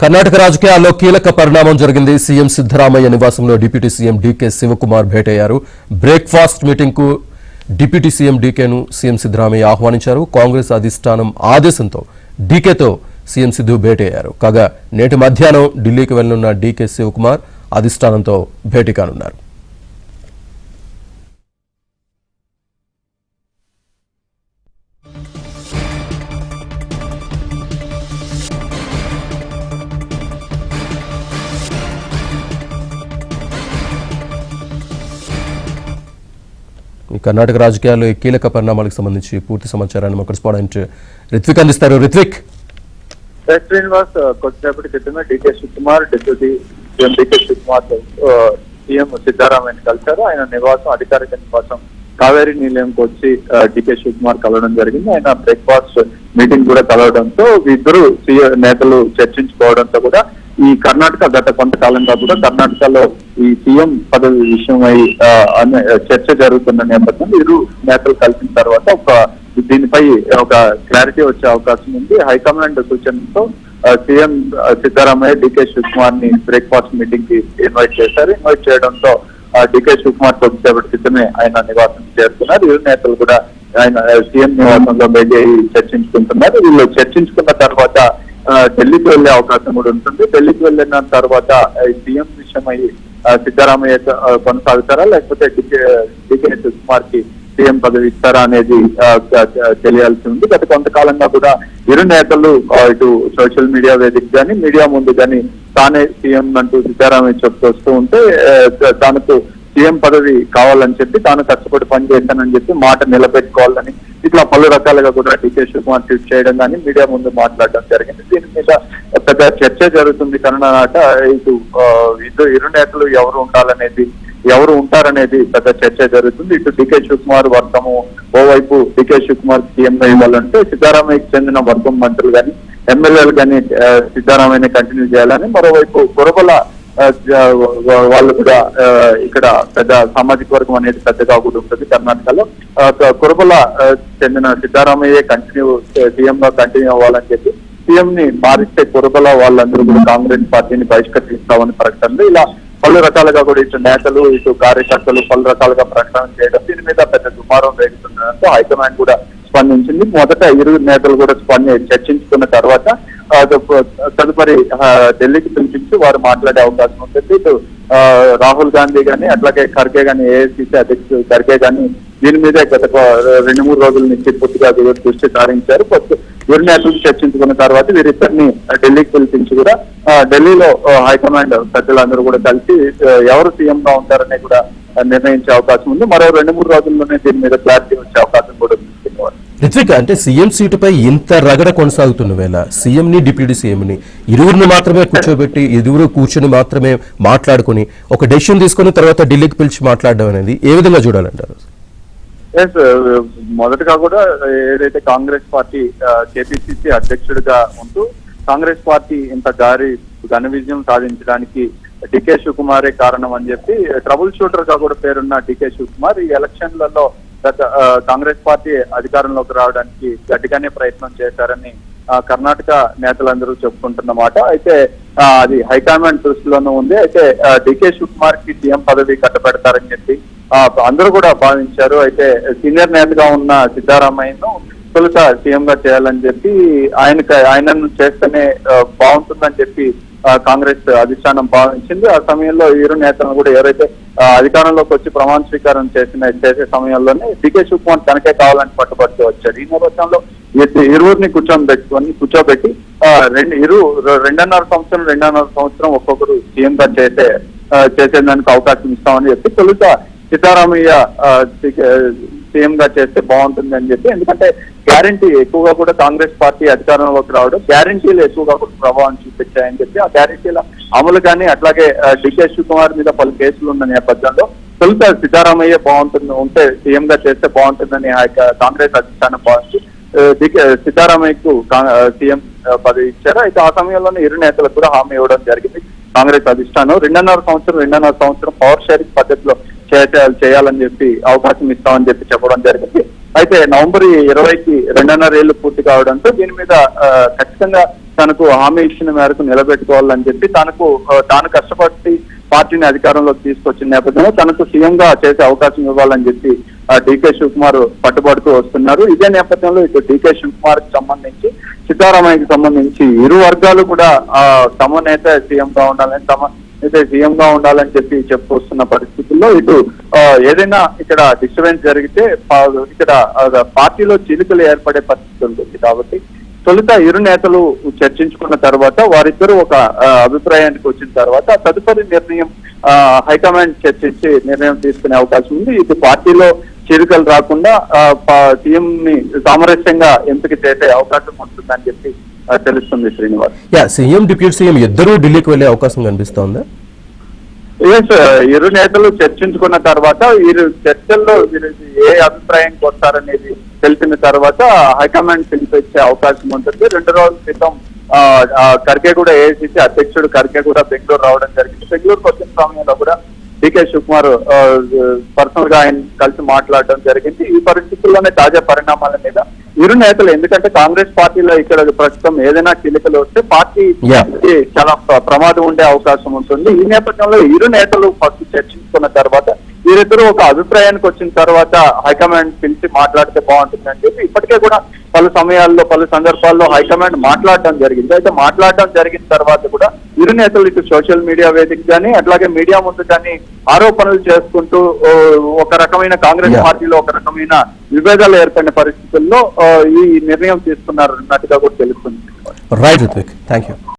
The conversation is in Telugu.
కర్ణాటక రాజకీయాల్లో కీలక పరిణామం జరిగింది. సీఎం సిద్ధరామయ్య నివాసంలో డిప్యూటీ సీఎం డీకే శివకుమార్ భేటయ్యారు. బ్రేక్ఫాస్ట్ మీటింగ్ కు డిప్యూటీ సీఎం డీకేను సీఎం సిద్ధరామయ్య ఆహ్వానించారు. కాంగ్రెస్ అధిష్టానం ఆదేశంతో డీకేతో సీఎం సిద్ధు భేటయ్యారు. కాగా నేటి మధ్యాహ్నం ఢిల్లీకి వెళ్లనున్న డీకే శివకుమార్ అధిష్టానంతో భేటీ కానున్నారు. కర్ణాటక రాజకీయాల్లో కీలక పరిణామాలకు సంబంధించి పూర్తి సమాచారాన్ని మా కరెస్పాండెంట్ రిత్విక్ అందిస్తారు. రిత్విక్. శ్రీనివాస్, కొద్దిసేపటి క్రితమే DK Shivakumar deputy CM DK Shivakumar CM సిద్ధారామయ్యని కలిశారు. ఆయన నివాసం అధికారిక నివాసం కావేరీ నిలయంకి వచ్చి డీకే శివకుమార్ కలవడం జరిగింది. ఆయన బ్రేక్ఫాస్ట్ మీటింగ్ కూడా కలవడంతో ఇద్దరు నేతలు చర్చించుకోవడంతో కూడా ఈ కర్ణాటక గత కొంతకాలంగా కూడా కర్ణాటకలో ఈ సీఎం పదవి విషయమై చర్చ జరుగుతున్న నేపథ్యంలో ఇరు నేతలు కలిసిన తర్వాత దీనిపై ఒక క్లారిటీ వచ్చే అవకాశం ఉంది. హైకమాండ్ సూచనతో సీఎం సిద్ధరామయ్య డీకే శివకుమార్ ని బ్రేక్ఫాస్ట్ మీటింగ్ కి ఇన్వైట్ చేశారు. ఇన్వైట్ చేయడంతో డీకే శివకుమార్ కొద్దిసేపటి క్రితమే ఆయన నివాసం చేరుకున్నారు. ఇరు నేతలు కూడా ఆయన సీఎం నివాసంలో భేటీ చర్చించుకుంటున్నారు. వీళ్ళు చర్చించుకున్న తర్వాత ఢిల్లీకి వెళ్లే అవకాశం కూడా ఉంటుంది. ఢిల్లీకి వెళ్ళిన తర్వాత సీఎం విషయమై సిద్ధరామయ్య కొనసాగుతారా లేకపోతే డీకే శివకుమార్ కి సీఎం పదవి ఇస్తారా అనేది తెలియాల్సి ఉంది. గత కొంతకాలంగా కూడా ఇరు నేతలు ఇటు సోషల్ మీడియా వేదిక కానీ మీడియా ముందు కానీ తానే సీఎం అంటూ సిద్ధరామయ్య చెప్తూ వస్తూ ఉంటే తనకు సీఎం పదవి కావాలని చెప్పి తాను కష్టపడి పనిచేశానని చెప్పి మాట నిలబెట్టుకోవాలని ఇట్లా పలు రకాలుగా కూడా డీకే శివకుమార్ ట్వీట్ చేయడం కానీ మీడియా ముందు మాట్లాడడం జరిగింది. దీని మీద పెద్ద చర్చ జరుగుతుంది. కర్ణాటక ఇరు నేతలు ఎవరు ఉంటారనేది పెద్ద చర్చ జరుగుతుంది. ఇటు డీకే శివకుమార్ వర్గము ఓవైపు డీకే శివకుమార్ సీఎం గా ఇవ్వాలంటే సిద్ధరామయ్యకి చెందిన వర్గం మంత్రులు కానీ ఎమ్మెల్యేలు కానీ సిద్ధరామయ్యని కంటిన్యూ చేయాలని, మరోవైపు కురబల వాళ్ళు కూడా ఇక్కడ పెద్ద సామాజిక వర్గం అనేది పెద్దగా కూడా ఉంటుంది కర్ణాటకలో. కురబల చెందిన సిద్ధరామయ్య సీఎం గా కంటిన్యూ అవ్వాలని చెప్పి సీఎం ని మారిస్తే కురబల వాళ్ళందరూ కూడా కాంగ్రెస్ పార్టీని బహిష్కరిస్తామని ప్రకటనలు ఇలా పలు రకాలుగా కూడా ఇటు నేతలు ఇటు కార్యకర్తలు పలు రకాలుగా ప్రకటన చేయడం దీని మీద పెద్ద దుమారం రేగుతుండడంతో హైకమాండ్ కూడా స్పందించింది. మొదట ఇరు నేతలు కూడా చర్చించుకున్న తర్వాత తదుపరి ఢిల్లీకి పిలిపించి వారు మాట్లాడే అవకాశం ఉంటుంది. ఇటు రాహుల్ గాంధీ గాని అట్లాగే ఖర్గే గాని ఏఐసిసి అధ్యక్షుడు ఖర్గే గాని దీని మీద గత 2-3 రోజుల నుంచి పూర్తిగా దృష్టి సారించారు. ఇరు నేతలు చర్చించుకున్న తర్వాత వీరిద్దరిని ఢిల్లీకి పిలిపించి కూడా ఢిల్లీలో హైకమాండ్ సభ్యులందరూ కూడా కలిసి ఎవరు సీఎం గా ఉంటారనే కూడా నిర్ణయించే అవకాశం ఉంది. మరో 2-3 రోజుల్లోనే దీని మీద క్లారిటీ వచ్చే అవకాశం కూడా ఉంది. రిత్విక్, అంటే సీఎం సీటుపై ఇంత రగడ కొనసాగుతున్న వేళ సీఎం ని డిప్యూటీ సీఎం ని ఇరువురిని మాత్రమే కూర్చోబెట్టి ఇరువురు కూర్చొని మాత్రమే మాట్లాడుకుని ఒక డెసిషన్ తీసుకుని తర్వాత ఢిల్లీకి పిలిచి మాట్లాడడం అనేది ఏ విధంగా చూడాలంటారు? మొదటగా కూడా ఏదైతే కాంగ్రెస్ పార్టీ కేపీసీసీ అధ్యక్షుడిగా ఉంటూ కాంగ్రెస్ పార్టీ ఇంత ఘన విజయం సాధించడానికి డీకే శివకుమారే కారణం అని చెప్పి ట్రబుల్ షూటర్ గా కూడా పేరున్న డీకే శివకుమార్ ఈ ఎలక్షన్లలో కాంగ్రెస్ పార్టీ అధికారంలోకి రావడానికి గట్టిగానే ప్రయత్నం చేశారని కర్ణాటక నేతలందరూ చెప్పుకుంటున్న మాట. అయితే అది హైకమాండ్ దృష్టిలోనూ ఉంది. అయితే డీకే శివకుమార్ కి సీఎం పదవి కట్టబెడతారని చెప్పి అందరూ కూడా భావించారు. అయితే సీనియర్ నేతగా ఉన్న సిద్ధరామయ్యను తొలుత సీఎం గా చేయాలని చెప్పి ఆయనను చేస్తేనే బాగుంటుందని చెప్పి కాంగ్రెస్ అధిష్టానం భావించింది. ఆ సమయంలో ఇరు నేతలను కూడా ఎవరైతే అధికారంలోకి వచ్చి ప్రమాణ స్వీకారం చేసే సమయంలోనే డీకే శివకుమార్ తనకే కావాలని పట్టుబడుతూ వచ్చాడు. ఈ నేపథ్యంలో ఇరువురిని కూర్చోబెట్టి 2.5 సంవత్సరం ఒక్కొక్కరు సీఎం గా చేసేదానికి అవకాశం ఇస్తామని చెప్పి తొలుత సిద్ధరామయ్య సీఎం గా చేస్తే బాగుంటుంది అని చెప్పి, ఎందుకంటే గ్యారంటీ ఎక్కువగా కూడా కాంగ్రెస్ పార్టీ అధికారంలోకి రావడం గ్యారంటీలు ఎక్కువగా కూడా ప్రభావం చూపించాయని చెప్పి ఆ గ్యారంటీల అమలు కానీ అట్లాగే డీకే శివకుమార్ మీద పలు కేసులు ఉన్న నేపథ్యంలో తొలుత సిద్ధరామయ్య ఉంటే సీఎం గా చేస్తే బాగుంటుందని కాంగ్రెస్ అధిష్టానం భావించి సిద్ధరామయ్యకు సీఎం పదవి ఇచ్చారు. అయితే ఆ సమయంలోనే ఇరు నేతలకు కూడా హామీ ఇవ్వడం జరిగింది కాంగ్రెస్ అధిష్టానం. 2.5 సంవత్సరం పవర్ షేరింగ్ పద్ధతిలో చేయాలని చెప్పి అవకాశం ఇస్తామని చెప్పి చెప్పడం జరిగింది. అయితే నవంబర్ 20కి 2.5 ఏళ్లు పూర్తి కావడంతో దీని మీద ఖచ్చితంగా తనకు హామీ ఇచ్చిన మేరకు నిలబెట్టుకోవాలని చెప్పి తాను కష్టపడి పార్టీని అధికారంలోకి తీసుకొచ్చిన నేపథ్యంలో తనకు సీఎం గా చేసే అవకాశం ఇవ్వాలని చెప్పి డికే శివకుమార్ పట్టుబడుతూ వస్తున్నారు. ఇదే నేపథ్యంలో ఇటు డికే శివకుమార్ కి సంబంధించి సిద్ధారామయ్యకి సంబంధించి ఇరు వర్గాలు కూడా తమ నేత సీఎం గా ఉండాలని చెప్పి చెప్పుకొస్తున్న పరిస్థితుల్లో ఇటు ఏదైనా ఇక్కడ డిస్టర్బెన్స్ జరిగితే ఇక్కడ పార్టీలో చిలుకలు ఏర్పడే పరిస్థితి ఉంటుంది. కాబట్టి తొలుత ఇరు నేతలు చర్చించుకున్న తర్వాత వారిద్దరూ ఒక అభిప్రాయానికి వచ్చిన తర్వాత తదుపరి నిర్ణయం హైకమాండ్ చర్చించి నిర్ణయం తీసుకునే అవకాశం ఉంది. ఇటు పార్టీలో చిరుకలు రాకుండా సీఎం ని సామరస్యంగా ఎంపిక చేసే అవకాశం ఉంటుందని చెప్పి తెలుస్తుంది శ్రీనివాస్. సీఎం డిప్యూటీ సీఎం ఇద్దరూ ఢిల్లీకి వెళ్లే అవకాశం కనిపిస్తోందా? ఇరు నేతలు చర్చించుకున్న తర్వాత వీరు చర్చల్లో వీరు ఏ అభిప్రాయానికి వస్తారనేది తెలిసిన తర్వాత హైకమాండ్ పిలిపించే అవకాశం ఉంటుంది. 2 రోజుల క్రితం ఖర్గే కూడా ఏఐసిసి అధ్యక్షుడు ఖర్గే కూడా బెంగళూరు రావడం జరిగింది. బెంగళూరుకు వచ్చిన సమయంలో కూడా డికే శివకుమార్ పర్సనల్ గా ఆయన కలిసి మాట్లాడడం జరిగింది. ఈ పరిస్థితుల్లోనే తాజా పరిణామాల మీద ఇరు నేతలు, ఎందుకంటే కాంగ్రెస్ పార్టీలో ఇక్కడ ప్రస్తుతం ఏదైనా చిలికలు వస్తే పార్టీ చాలా ప్రమాదం ఉండే అవకాశం ఉంటుంది. ఈ నేపథ్యంలో ఇరు నేతలు ఫస్ట్ చర్చించుకున్న తర్వాత వీరిద్దరూ ఒక అభిప్రాయానికి వచ్చిన తర్వాత హైకమాండ్ పిలిచి మాట్లాడితే బాగుంటుందని చెప్పి ఇప్పటికే కూడా పలు సమయాల్లో పలు సందర్భాల్లో హైకమాండ్ మాట్లాడడం జరిగింది. అయితే మాట్లాడడం జరిగిన తర్వాత కూడా ఇరు నేతలు ఇటు సోషల్ మీడియా వేదిక కానీ అట్లాగే మీడియా ముందు కానీ ఆరోపణలు చేసుకుంటూ ఒక రకమైన కాంగ్రెస్ పార్టీలో ఒక రకమైన విభేదాలు ఏర్పడిన పరిస్థితుల్లో ఈ నిర్ణయం తీసుకున్నారు అన్నట్టుగా కూడా తెలుస్తుంది. Right Rithvik, thank you.